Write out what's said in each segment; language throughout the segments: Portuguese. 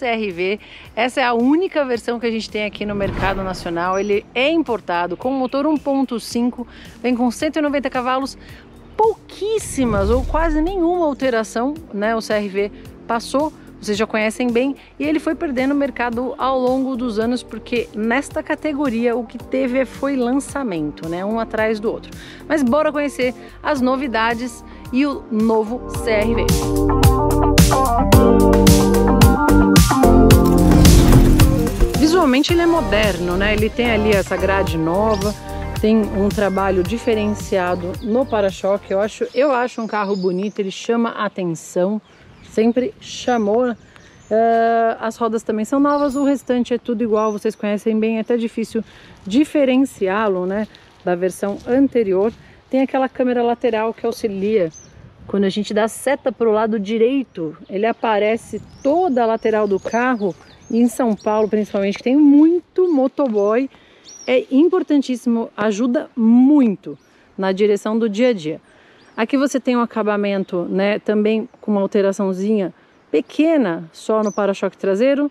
CR-V. Essa é a única versão que a gente tem aqui no mercado nacional. Ele é importado com motor 1.5, vem com 190 cavalos, pouquíssimas ou quase nenhuma alteração, né? O CR-V passou, vocês já conhecem bem, e ele foi perdendo mercado ao longo dos anos, porque nesta categoria o que teve foi lançamento, né? Um atrás do outro. Mas bora conhecer as novidades e o novo CR-V. Visualmente ele é moderno, né? Ele tem ali essa grade nova, tem um trabalho diferenciado no para-choque. Eu acho um carro bonito, ele chama a atenção. Sempre chamou. As rodas também são novas, o restante é tudo igual, vocês conhecem bem, é até difícil diferenciá-lo, né, da versão anterior. Tem aquela câmera lateral que auxilia quando a gente dá seta para o lado direito, ele aparece toda a lateral do carro. E em São Paulo, principalmente, que tem muito motoboy, é importantíssimo, ajuda muito na direção do dia a dia. Aqui você tem um acabamento, né, também com uma alteraçãozinha pequena só no para-choque traseiro.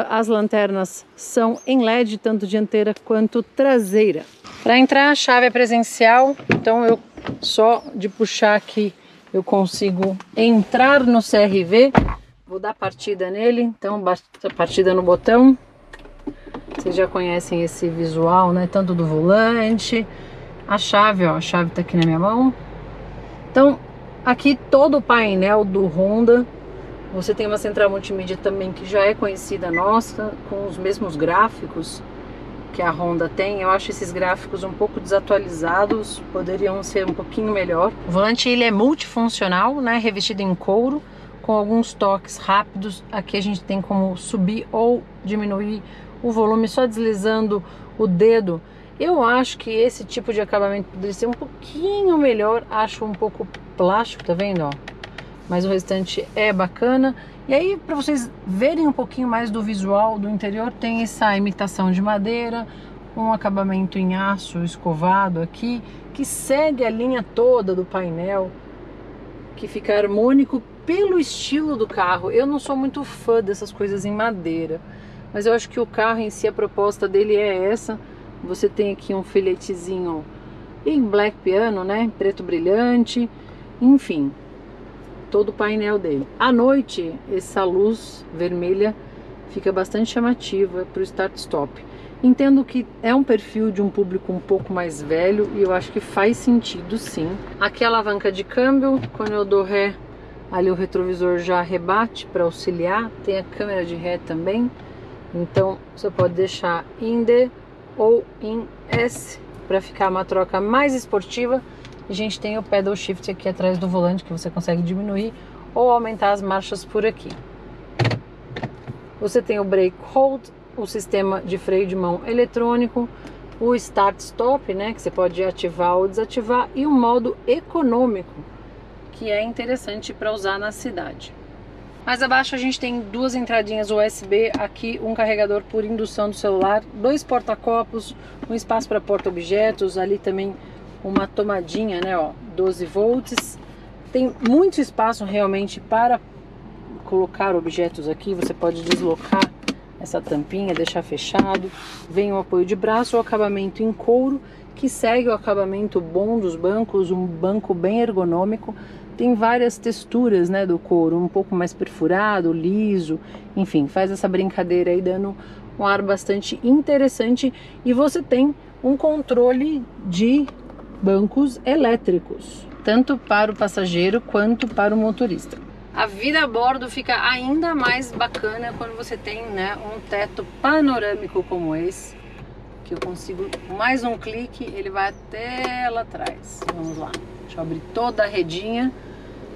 As lanternas são em LED, tanto dianteira quanto traseira. Para entrar, a chave é presencial, então eu só de puxar aqui eu consigo entrar no CR-V. Vou dar partida nele, então partida no botão. Vocês já conhecem esse visual, né, tanto do volante, a chave, ó, a chave tá aqui na minha mão. Então, aqui todo o painel do Honda, você tem uma central multimídia também que já é conhecida nossa, com os mesmos gráficos que a Honda tem. Eu acho esses gráficos um pouco desatualizados, poderiam ser um pouquinho melhor. O volante ele é multifuncional, né, revestido em couro, com alguns toques rápidos. Aqui a gente tem como subir ou diminuir o volume só deslizando o dedo. Eu acho que esse tipo de acabamento poderia ser um pouquinho melhor, acho um pouco plástico, tá vendo, ó? Mas o restante é bacana. E aí, para vocês verem um pouquinho mais do visual do interior, tem essa imitação de madeira, um acabamento em aço escovado aqui, que segue a linha toda do painel, que fica harmônico pelo estilo do carro. Eu não sou muito fã dessas coisas em madeira, mas eu acho que o carro em si, a proposta dele é essa. Você tem aqui um filetezinho em black piano, né, preto brilhante, enfim, todo o painel dele. À noite, essa luz vermelha fica bastante chamativa para o start-stop. Entendo que é um perfil de um público um pouco mais velho e eu acho que faz sentido, sim. Aqui a alavanca de câmbio, quando eu dou ré, ali o retrovisor já rebate para auxiliar. Tem a câmera de ré também, então você pode deixar em D ou em S para ficar uma troca mais esportiva. A gente tem o pedal shift aqui atrás do volante, que você consegue diminuir ou aumentar as marchas por aqui. Você tem o brake hold, o sistema de freio de mão eletrônico, o start stop, né, que você pode ativar ou desativar, e o modo econômico, que é interessante para usar na cidade. Mais abaixo a gente tem duas entradinhas USB, aqui um carregador por indução do celular, dois porta-copos, um espaço para porta-objetos, ali também uma tomadinha, né, ó, 12 volts. Tem muito espaço realmente para colocar objetos aqui, você pode deslocar essa tampinha, deixar fechado. Vem o apoio de braço, o acabamento em couro, que segue o acabamento bom dos bancos, um banco bem ergonômico. Tem várias texturas, né, do couro, um pouco mais perfurado, liso, enfim, faz essa brincadeira aí dando um ar bastante interessante. E você tem um controle de bancos elétricos, tanto para o passageiro quanto para o motorista. A vida a bordo fica ainda mais bacana quando você tem, né, um teto panorâmico como esse, que eu consigo, mais um clique, ele vai até lá atrás. Vamos lá, deixa eu abrir toda a redinha.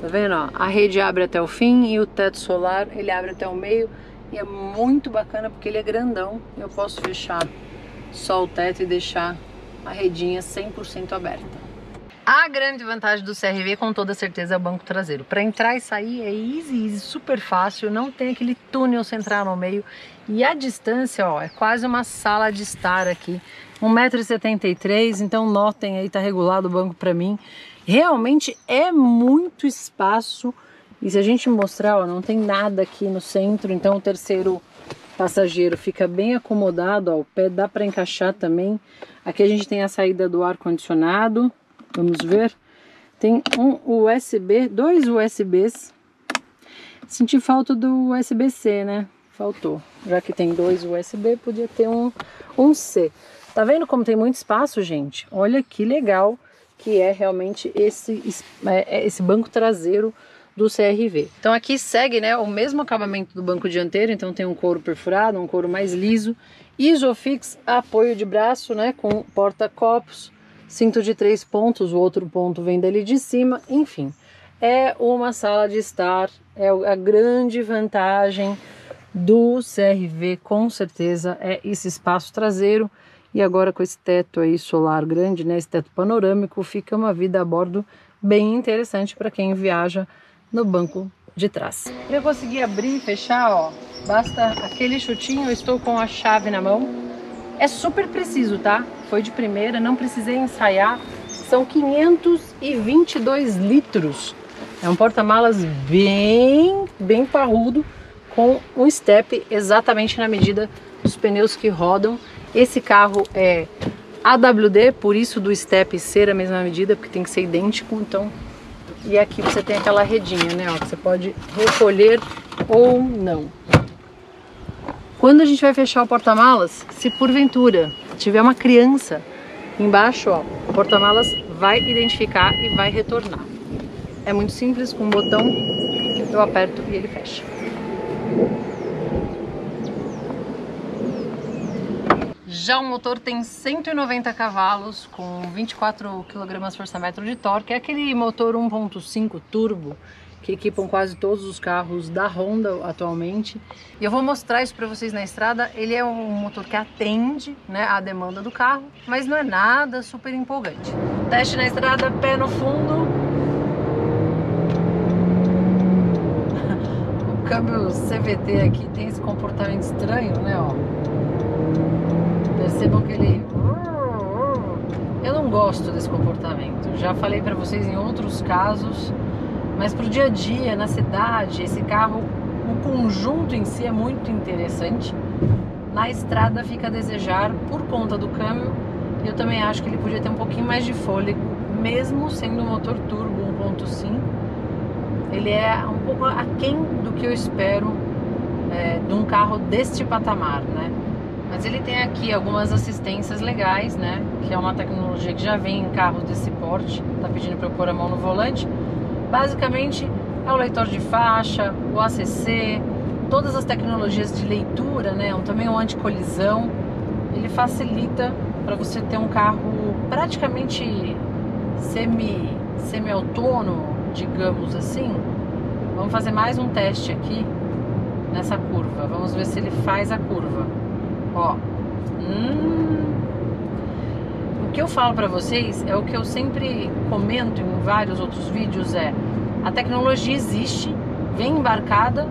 Tá vendo, ó? A rede abre até o fim e o teto solar ele abre até o meio, e é muito bacana porque ele é grandão. Eu posso fechar só o teto e deixar a redinha 100% aberta. A grande vantagem do CR-V com toda certeza é o banco traseiro. Para entrar e sair é easy, super fácil, não tem aquele túnel central no meio, e a distância, ó, é quase uma sala de estar aqui. 1,73 m, então notem aí, tá regulado o banco para mim. Realmente é muito espaço E se a gente mostrar, ó, não tem nada aqui no centro, então o terceiro passageiro fica bem acomodado, ó, o pé dá para encaixar também. Aqui a gente tem a saída do ar-condicionado, vamos ver. Tem um USB, 2 USBs. Senti falta do USB-C, né? Faltou. Já que tem 2 USB, podia ter um C. Tá vendo como tem muito espaço, gente? Olha que legal que é realmente esse banco traseiro do CR-V. Então aqui segue, né, o mesmo acabamento do banco dianteiro, então tem um couro perfurado, um couro mais liso, Isofix, apoio de braço, né, com porta-copos, cinto de 3 pontos, o outro ponto vem dali de cima, enfim. É uma sala de estar, é a grande vantagem do CR-V, com certeza, é esse espaço traseiro. E agora com esse teto aí solar grande, né, esse teto panorâmico, fica uma vida a bordo bem interessante para quem viaja no banco de trás. Para eu conseguir abrir e fechar, ó, basta aquele chutinho, eu estou com a chave na mão. É super preciso, tá? Foi de primeira, não precisei ensaiar. São 522 litros. É um porta-malas bem parrudo, com um step exatamente na medida dos pneus que rodam. Esse carro é AWD, por isso do step ser a mesma medida, porque tem que ser idêntico, então. E aqui você tem aquela redinha, né, ó, que você pode recolher ou não. Quando a gente vai fechar o porta-malas, se porventura tiver uma criança embaixo, ó, o porta-malas vai identificar e vai retornar. É muito simples, com um botão eu aperto e ele fecha. Já o motor tem 190 cavalos com 24 kgfm de torque. É aquele motor 1.5 turbo que equipam quase todos os carros da Honda atualmente. E eu vou mostrar isso para vocês na estrada. Ele é um motor que atende, né, a demanda do carro, mas não é nada super empolgante. Teste na estrada, pé no fundo. O câmbio CVT aqui tem esse comportamento estranho, né, ó. Percebam que ele... Eu não gosto desse comportamento. Já falei para vocês em outros casos, mas para o dia a dia, na cidade, esse carro, o conjunto em si é muito interessante. Na estrada fica a desejar por conta do câmbio. Eu também acho que ele podia ter um pouquinho mais de fôlego, mesmo sendo um motor turbo 1.5. Ele é um pouco aquém do que eu espero de um carro deste patamar, né? Mas ele tem aqui algumas assistências legais, né? Que é uma tecnologia que já vem em carros desse porte. Tá pedindo para eu pôr a mão no volante. Basicamente é o leitor de faixa, o ACC, todas as tecnologias de leitura, né? Também um anticolisão. Ele facilita para você ter um carro praticamente semi-autônomo, digamos assim. Vamos fazer mais um teste aqui nessa curva. Vamos ver se ele faz a curva. Ó, o que eu falo pra vocês é o que eu sempre comento em vários outros vídeos, a tecnologia existe, vem embarcada,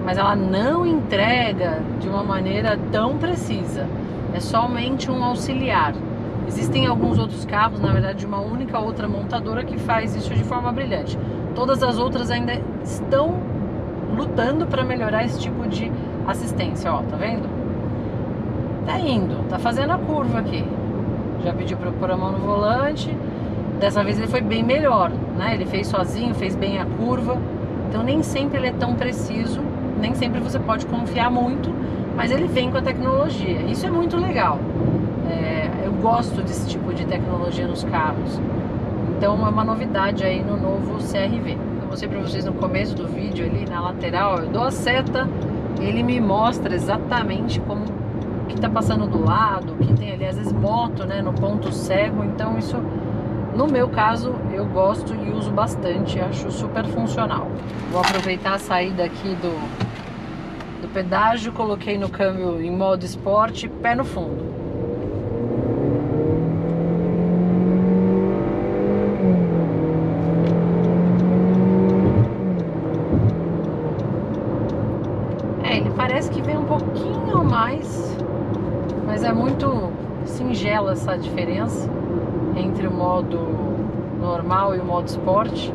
mas ela não entrega de uma maneira tão precisa, é somente um auxiliar. Existem alguns outros carros, na verdade de uma única outra montadora que faz isso de forma brilhante. Todas as outras ainda estão lutando para melhorar esse tipo de assistência, ó, tá vendo? Tá indo, tá fazendo a curva aqui. Já pediu para eu pôr a mão no volante. Dessa vez ele foi bem melhor, né? Ele fez sozinho, fez bem a curva. Então nem sempre ele é tão preciso, nem sempre você pode confiar muito, mas ele vem com a tecnologia. Isso é muito legal. Eu gosto desse tipo de tecnologia nos carros. Então é uma novidade aí no novo CR-V. Eu mostrei para vocês no começo do vídeo ali na lateral, eu dou a seta, ele me mostra exatamente como que tá passando do lado, que tem ali às vezes moto, né, no ponto cego. Então isso, no meu caso, eu gosto e uso bastante, acho super funcional. Vou aproveitar a saída aqui do pedágio, coloquei no câmbio em modo esporte, pé no fundo. Ele parece que vem um pouquinho mais, mas é muito singela essa diferença entre o modo normal e o modo esporte.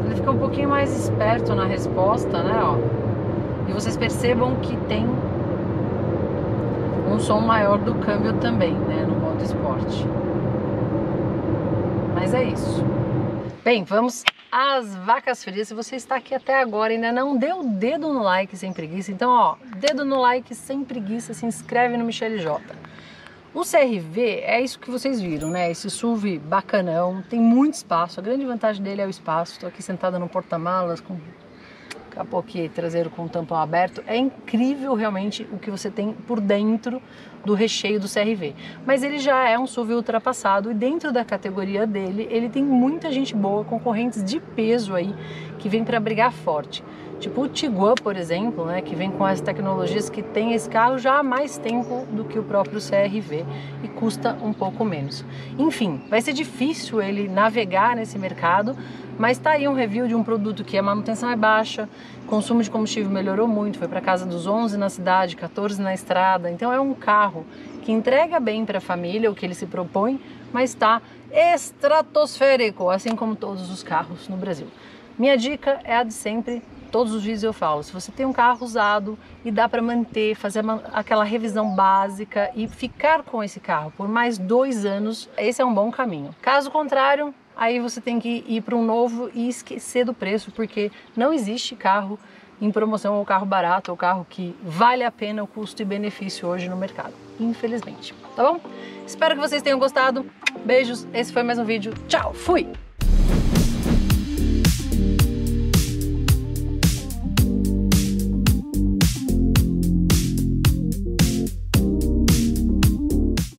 Ele fica um pouquinho mais esperto na resposta, né, ó. E vocês percebam que tem um som maior do câmbio também, né, no modo esporte. Mas é isso. Bem, vamos às vacas frias. Se você está aqui até agora e ainda não deu o dedo no like sem preguiça, então ó, dedo no like sem preguiça, se inscreve no Michele J. O CR-V é isso que vocês viram, né? Esse SUV bacanão, tem muito espaço. A grande vantagem dele é o espaço. Estou aqui sentada no porta-malas com capoque traseiro com tampão aberto. É incrível realmente o que você tem por dentro do recheio do CR-V. Mas ele já é um SUV ultrapassado e dentro da categoria dele, ele tem muita gente boa, concorrentes de peso aí, que vem para brigar forte. Tipo o Tiguan, por exemplo, né, que vem com as tecnologias que tem esse carro já há mais tempo do que o próprio CR-V e custa um pouco menos. Enfim, vai ser difícil ele navegar nesse mercado, mas tá aí um review de um produto que a manutenção é baixa, consumo de combustível melhorou muito, foi para casa dos 11 na cidade, 14 na estrada, então é um carro que entrega bem para a família o que ele se propõe, mas está estratosférico, assim como todos os carros no Brasil. Minha dica é a de sempre. Todos os vídeos eu falo, se você tem um carro usado e dá para manter, fazer aquela revisão básica e ficar com esse carro por mais 2 anos, esse é um bom caminho. Caso contrário, aí você tem que ir para um novo e esquecer do preço, porque não existe carro em promoção ou carro barato ou carro que vale a pena o custo e benefício hoje no mercado, infelizmente. Tá bom? Espero que vocês tenham gostado. Beijos, esse foi mais um vídeo. Tchau, fui!